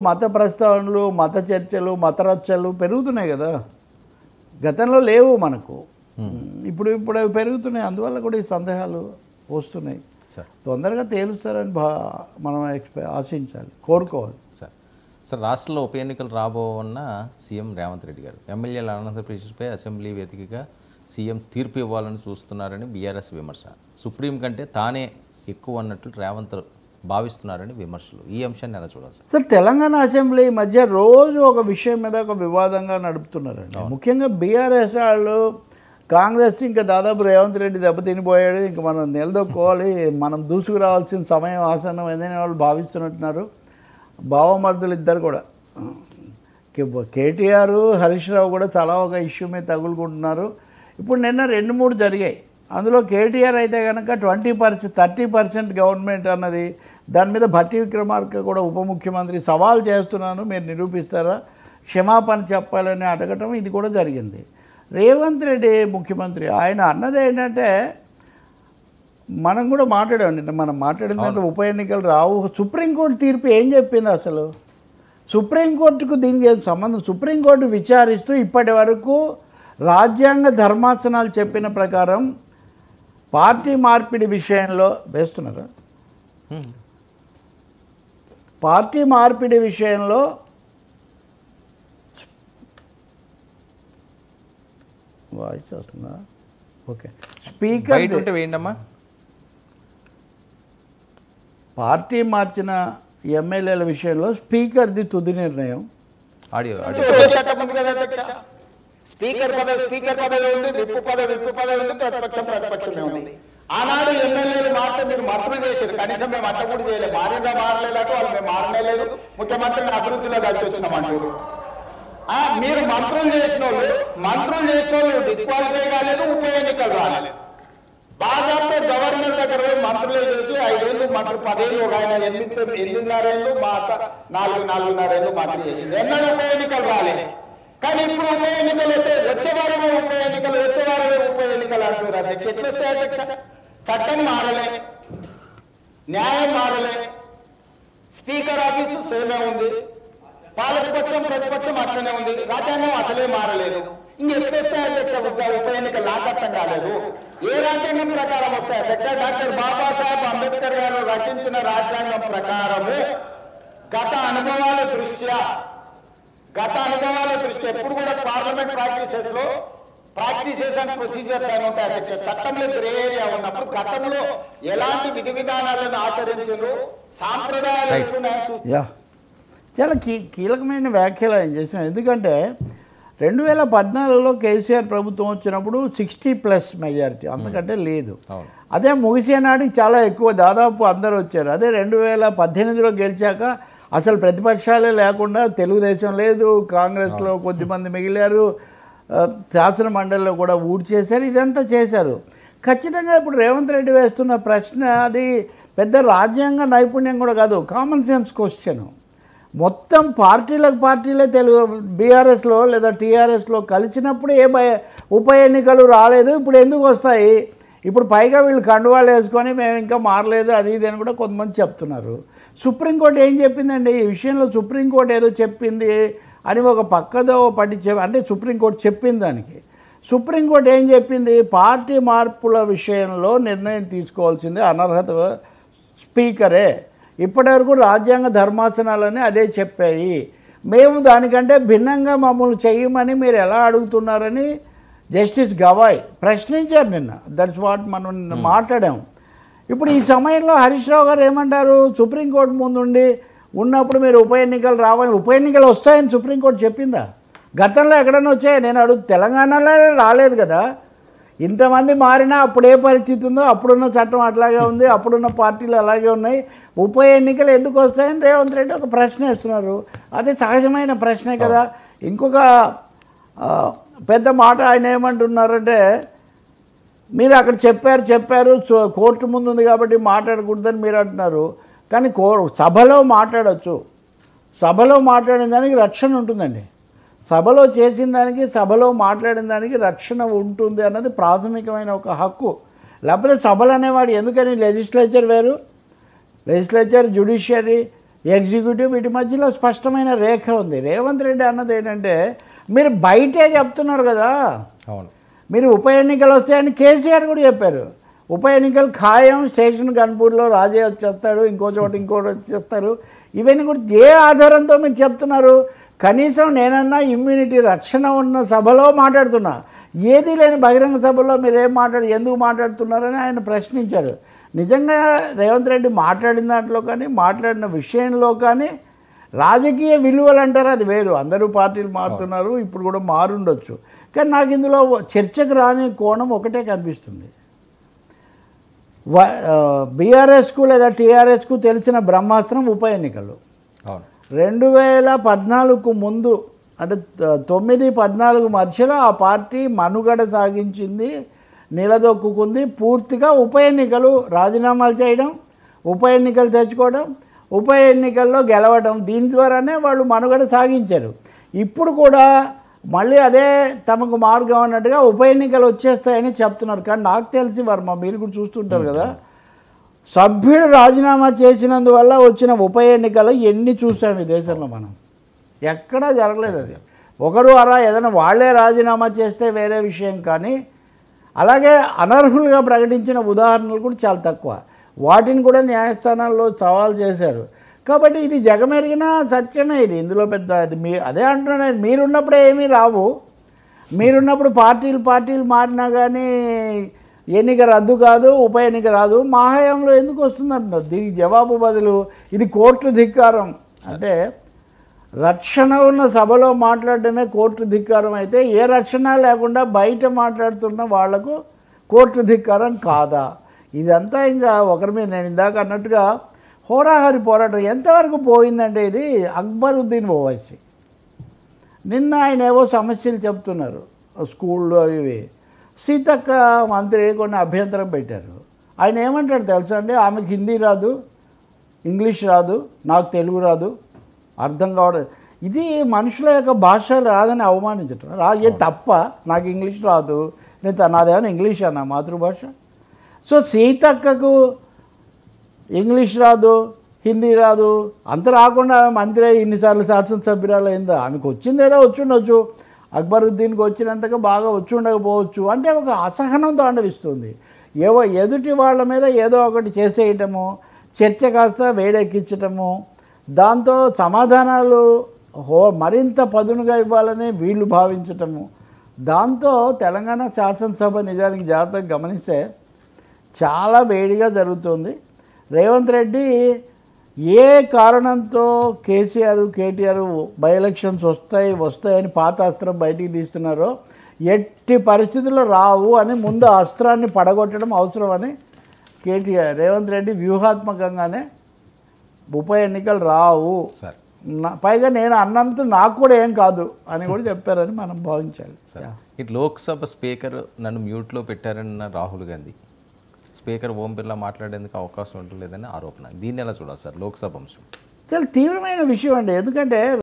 మత ప్రస్తావనలు, మత చర్చలు, మత రచ్చలు పెరుగుతున్నాయి కదా. గతంలో లేవు మనకు. ఇప్పుడు అవి పెరుగుతున్నాయి. అందువల్ల కూడా ఈ సందేహాలు వస్తున్నాయి. తొందరగా తేలుస్తారని మనం ఆశించాలి, కోరుకోవాలి. సార్ రాష్ట్రంలో ఉప ఎన్నికలు రాబోన్న సీఎం రేవంత్ రెడ్డి గారు ఎమ్మెల్యేల ఆనందపై అసెంబ్లీ వేదికగా సీఎం తీర్పు ఇవ్వాలని చూస్తున్నారని బీఆర్ఎస్ విమర్శ. సుప్రీం కంటే తానే ఎక్కువ అన్నట్లు రేవంత్ భావిస్తున్నారని విమర్శలు. ఈ అంశాన్ని ఎలా చూడాలి సార్? తెలంగాణ అసెంబ్లీ మధ్య రోజు ఒక విషయం మీద ఒక వివాదంగా నడుపుతున్నారండి. ముఖ్యంగా బీఆర్ఎస్ వాళ్ళు కాంగ్రెస్ ఇంకా దాదాపు రేవంత్ రెడ్డి దెబ్బతినిపోయాడు, ఇంకా మనం నిలదొక్కోవాలి, మనం దూసుకురావాల్సిన సమయం ఆసన్నం ఏదైనా వాళ్ళు భావిస్తున్నట్టున్నారు. భావమర్దులు ఇద్దరు కూడా, కేటీఆర్ హరీష్ రావు కూడా చాలా ఒక ఇష్యూ మీద తగులుకుంటున్నారు. ఇప్పుడు నిన్న 2-3 జరిగాయి. అందులో కేటీఆర్ అయితే కనుక 30% గవర్నమెంట్ అన్నది, దాని మీద భట్టి విక్రమార్క కూడా ఉప ముఖ్యమంత్రి సవాల్ చేస్తున్నాను, మీరు నిరూపిస్తారా, క్షమాపణ చెప్పాలని అడగటం ఇది కూడా జరిగింది. రేవంత్ రెడ్డి ముఖ్యమంత్రి ఆయన అన్నది ఏంటంటే, మనం కూడా మాట్లాడాం నిన్న, మనం మాట్లాడిందంటే ఉప ఎన్నికలు రావు. సుప్రీంకోర్టు తీర్పు ఏం చెప్పింది అసలు? సుప్రీంకోర్టుకు దీనికి ఏం సంబంధం? సుప్రీంకోర్టు విచారిస్తూ ఇప్పటి వరకు రాజ్యాంగ ధర్మాసనాలు చెప్పిన ప్రకారం పార్టీ మార్పిడి విషయంలో వేస్తున్నారా, పార్టీ మార్పిడి విషయంలో వాయిస్ వస్తుందా? Okay, speaker వేయండమ్మా. పార్టీ మార్చిన ఎమ్మెల్యేల విషయంలో స్పీకర్ది తుది నిర్ణయం. ఆడియో స్పీకర్ పదవి ఉంది, విప్పు పదవి ఉంది, ప్రతిపక్షమే ఉంది. ఆనాడు ఎమ్మెల్యేలు మాత్రం మీరు మంత్రులు చేసేది, కనీసం మేము అట్ట కూడా చేయలేదు. మారిందా మారలేదు, వాళ్ళు మేము మారనే లేదు, ముఖ్యమంత్రిని అభివృద్ధిలో కలిసి వచ్చినామంటారు. మీరు మంత్రులు చేసిన వాళ్ళు డిస్క్వాలిఫై కాలేదు, ఉప ఎన్నికలు రాలేదు. బాగా గవర్నర్ దగ్గర మంత్రులే చేసి 5 ఏళ్ళు మంత్రులు, 10 ఏళ్ళు, ఒక ఆయన 8.5 ఏళ్ళు, మా అక్క 4.5 ఏళ్ళు మంత్రి చేసింది. ఎన్నడూ ఉప ఎన్నికలు రాలేదు. కానీ ఇప్పుడు ఉప ఎన్నికలు వస్తే వచ్చేవారమే ఉప ఎన్నికలు అంటున్నారు. అధ్యక్ష ఎట్లా వస్తాయి అధ్యక్ష? చట్టం మారలే, న్యాయం మారలే, స్పీకర్ ఆఫీసు సేమే ఉంది, పాలకపక్షం ప్రతిపక్షం అట్లనే ఉంది, రాజ్యాంగం అసలే మారలేదు. ఇంకెప్పుడొస్తాయి అధ్యక్ష ఉప ఎన్నికలు? నాకు అర్థం కాలేదు. ఏ రాజ్యాంగం ప్రకారం వస్తాయి అధ్యక్ష? డాక్టర్ బాబాసాహెబ్ అంబేద్కర్ గారు రచించిన రాజ్యాంగం ప్రకారము గత అనుభవాల దృష్ట్యా ఎప్పుడు కూడా పార్లమెంట్ ప్రాక్టీసెస్ అండ్ ప్రొసీజర్స్ అని ఉంటాయి అధ్యక్ష. చట్టంలో గ్రే ఏరియా ఉన్నప్పుడు గతంలో ఎలాంటి విధి విధానాలను ఆచరించారు, సాంప్రదాయాలు చాలా కీలకమైన వ్యాఖ్యలు ఆయన చేసిన. ఎందుకంటే 2014లో కేసీఆర్ ప్రభుత్వం వచ్చినప్పుడు 60+ మెజారిటీ, అంతకంటే లేదు. అదే ముగిసేనాడికి చాలా ఎక్కువ, దాదాపు అందరూ వచ్చారు. అదే 2018లో గెలిచాక అసలు ప్రతిపక్షాలే లేకుండా తెలుగుదేశం లేదు, కాంగ్రెస్లో కొద్దిమంది మిగిలారు, శాసన మండలిలో కూడా ఊడ్చేశారు, ఇదంతా చేశారు. ఖచ్చితంగా ఇప్పుడు రేవంత్ రెడ్డి వేస్తున్న ప్రశ్న అది పెద్ద రాజ్యాంగ నైపుణ్యం కూడా కాదు, కామన్ సెన్స్ క్వశ్చన్. మొత్తం పార్టీలే తెలుగు బీఆర్ఎస్లో లేదా టీఆర్ఎస్లో కలిసినప్పుడు ఉప ఎన్నికలు రాలేదు, ఇప్పుడు ఎందుకు వస్తాయి? ఇప్పుడు పైగా వీళ్ళు కండువాలు వేసుకొని మేము ఇంకా మారలేదు అది ఇది అని కూడా కొంతమంది చెప్తున్నారు. సుప్రీంకోర్టు ఏం చెప్పిందండి ఈ విషయంలో? సుప్రీంకోర్టు ఏదో చెప్పింది అని ఒక పక్కదో అంటే సుప్రీంకోర్టు చెప్పింది దానికి. సుప్రీంకోర్టు ఏం చెప్పింది? పార్టీ మార్పుల విషయంలో నిర్ణయం తీసుకోవాల్సింది అనర్హత స్పీకరే. ఇప్పటివరకు రాజ్యాంగ ధర్మాసనాలని అదే చెప్పాయి. మేము దానికంటే భిన్నంగా మమ్మల్ని చేయమని మీరు ఎలా అడుగుతున్నారని జస్టిస్ గవాయ్ ప్రశ్నించారు నిన్న. దట్స్ వాట్ మనం నిన్న మాట్లాడాము. ఇప్పుడు ఈ సమయంలో హరీష్ రావు గారు ఏమంటారు? సుప్రీంకోర్టు ముందుండి ఉన్నప్పుడు మీరు ఉప ఎన్నికలు రావని, ఉప ఎన్నికలు వస్తాయని సుప్రీంకోర్టు చెప్పిందా? గతంలో ఎక్కడైనా వచ్చాయి? నేను తెలంగాణలో రాలేదు కదా. ఇంతమంది మారినా అప్పుడు ఏ పరిస్థితి ఉందో అప్పుడున్న చట్టం అట్లాగే ఉంది, అప్పుడున్న పార్టీలు అలాగే ఉన్నాయి. ఉప ఎన్నికలు ఎందుకు వస్తాయని రేవంత్ రెడ్డి ఒక ప్రశ్న వేస్తున్నారు. అది సహజమైన ప్రశ్నే కదా. ఇంకొక పెద్ద మాట ఆయన ఏమంటున్నారంటే, మీరు అక్కడ చెప్పారు కోర్టు ముందు ఉంది కాబట్టి మాట్లాడకూడదని మీరు అంటున్నారు. కానీ సభలో మాట్లాడచ్చు, సభలో మాట్లాడిన దానికి రక్షణ ఉంటుందండి. సభలో చేసిన దానికి, సభలో మాట్లాడిన దానికి రక్షణ ఉంటుంది అన్నది ప్రాథమికమైన ఒక హక్కు. లేకపోతే సభలు అనేవాడు ఎందుకని? లెజిస్లేచర్ వేరు, లెజిస్లేచర్, జ్యుడిషియరీ, ఎగ్జిక్యూటివ్ వీటి మధ్యలో స్పష్టమైన రేఖ ఉంది. రేవంత్ రెడ్డి అన్నది ఏంటంటే మీరు బయటే చెప్తున్నారు కదా, అవును, మీరు ఉప ఎన్నికలు వస్తాయని కేసీఆర్ కూడా చెప్పారు. ఉప ఎన్నికలు ఖాయం, స్టేషన్ గన్పూర్లో రాజే వచ్చేస్తాడు, ఇంకో చోట ఇంకోటి వచ్చేస్తారు. ఇవన్నీ కూడా ఏ ఆధారంతో మీరు చెప్తున్నారు? కనీసం నేనన్నా ఇమ్యూనిటీ రక్షణ ఉన్న సభలో మాట్లాడుతున్నా, ఏదీ లేని బహిరంగ సభలో మీరు ఎందుకు మాట్లాడుతున్నారని ఆయన ప్రశ్నించారు. నిజంగా రేవంత్ రెడ్డి మాట్లాడిన దాంట్లో కానీ మాట్లాడిన విషయంలో కానీ రాజకీయ విలువలు అంటారు, అది వేరు. అందరూ పార్టీలు మారుతున్నారు, ఇప్పుడు కూడా మారుండొచ్చు. కానీ నాకు ఇందులో చర్చకు రాని కోణం ఒకటే కనిపిస్తుంది. బీఆర్ఎస్కు లేదా టీఆర్ఎస్కు తెలిసిన బ్రహ్మాస్త్రం ఉప ఎన్నికలు. 2014కు ముందు అంటే 9-14 మధ్యలో ఆ పార్టీ మనుగడ సాగించింది, నిలదొక్కుంది పూర్తిగా ఉప ఎన్నికలు, రాజీనామాలు చేయడం, ఉప ఎన్నికలు తెచ్చుకోవడం, ఉప ఎన్నికల్లో గెలవడం, దీని ద్వారానే వాళ్ళు మనుగడ సాగించారు. ఇప్పుడు కూడా మళ్ళీ అదే తమకు మార్గం అన్నట్టుగా ఉప ఎన్నికలు వచ్చేస్తాయని చెప్తున్నారు. కానీ నాకు తెలిసి వర్మ, మీరు కూడా చూస్తుంటారు కదా, సభ్యుడు రాజీనామా చేసినందువల్ల వచ్చిన ఉప ఎన్నికలు ఎన్ని చూసాము ఈ దేశంలో మనం. ఎక్కడా జరగలేదు అది. ఒకరు అలా ఏదైనా వాళ్ళే రాజీనామా చేస్తే వేరే విషయం, కానీ అలాగే అనర్హులుగా ప్రకటించిన ఉదాహరణలు కూడా చాలా తక్కువ. వాటిని కూడా న్యాయస్థానాల్లో సవాల్ చేశారు. కాబట్టి ఇది జగమెరిగిన సత్యమే. ఇది ఇందులో పెద్ద అదే అంటున్నాను, మీరున్నప్పుడే ఏమీ రావు. మీరున్నప్పుడు పార్టీలు మారినా కానీ ఎన్నిక రద్దు కాదు, ఉప ఎన్నిక రాదు. మా హయాంలో ఎందుకు వస్తుందంటున్నారు. దీనికి జవాబు బదులు ఇది కోర్టు ధిక్కారం. అంటే రక్షణ ఉన్న సభలో మాట్లాడడమే కోర్టు ధిక్కారం అయితే, ఏ రక్షణ లేకుండా బయట మాట్లాడుతున్న వాళ్లకు కోర్టు ధిక్కారం కాదా? ఇదంతా ఇంకా ఒకరి మీద, నేను ఇందాక అన్నట్టుగా హోరాహరి పోరాటం ఎంతవరకు పోయిందంటే, ఇది అక్బరుద్దీన్ ఓవైసీ నిన్న ఆయన ఏవో సమస్యలు చెప్తున్నారు స్కూల్లో ఇవి. సీతక్క మంత్రి కొన్ని అభ్యంతరం పెట్టారు. ఆయన ఏమంటాడు తెలుసా అండి, ఆమెకు హిందీ రాదు, ఇంగ్లీష్ రాదు, నాకు తెలుగు రాదు, అర్థం కావడం. ఇది మనుషుల యొక్క భాష రాదని అవమానించటం. ఏ తప్ప, నాకు ఇంగ్లీష్ రాదు, నాదేమైనా ఇంగ్లీష్ అన్న మాతృభాష. సో సీతక్కకు ఇంగ్లీష్ రాదు, హిందీ రాదు, అంత రాకుండా మంత్రి ఇన్నిసార్లు శాసనసభ్యురాలు అయిందా? ఆమెకు వచ్చిందేదో వచ్చుండొచ్చు, అక్బరుద్దీన్కి వచ్చినంతగా బాగా వచ్చి ఉండకపోవచ్చు. అంటే ఒక అసహనం తాండవిస్తుంది. ఎదుటి వాళ్ళ మీద ఏదో ఒకటి చేసేయటము, చర్చ కాస్త వేడెక్కించటము, దాంతో సమాధానాలు మరింత పదునుగా ఇవ్వాలని వీళ్ళు భావించటము. దాంతో తెలంగాణ శాసనసభ నిజానికి జాగ్రత్తగా గమనిస్తే చాలా వేడిగా జరుగుతుంది. రేవంత్ రెడ్డి ఏ కారణంతో కేటీఆర్ బై ఎలక్షన్స్ వస్తాయని పాత అస్త్రం బయటికి తీస్తున్నారో, ఎట్టి పరిస్థితుల్లో రావు అని ముందు అస్త్రాన్ని పడగొట్టడం అవసరమని రేవంత్ రెడ్డి వ్యూహాత్మకంగానే ఉప ఎన్నికలు రావు, పైగా నేను అన్నంత నాకు కూడా ఏం కాదు అని కూడా చెప్పారని మనం భావించాలి. ఇటు లోక్సభ స్పీకర్ నన్ను మ్యూట్లో పెట్టారన్న రాహుల్ గాంధీ, స్పీకర్ ఓం బిర్లా మాట్లాడేందుకు అవకాశం ఉండలేదని ఆరోపణ. దీన్ని ఎలా చూడాలి సార్? లోక్సభ అంశం చాలా తీవ్రమైన విషయం అండి. ఎందుకంటే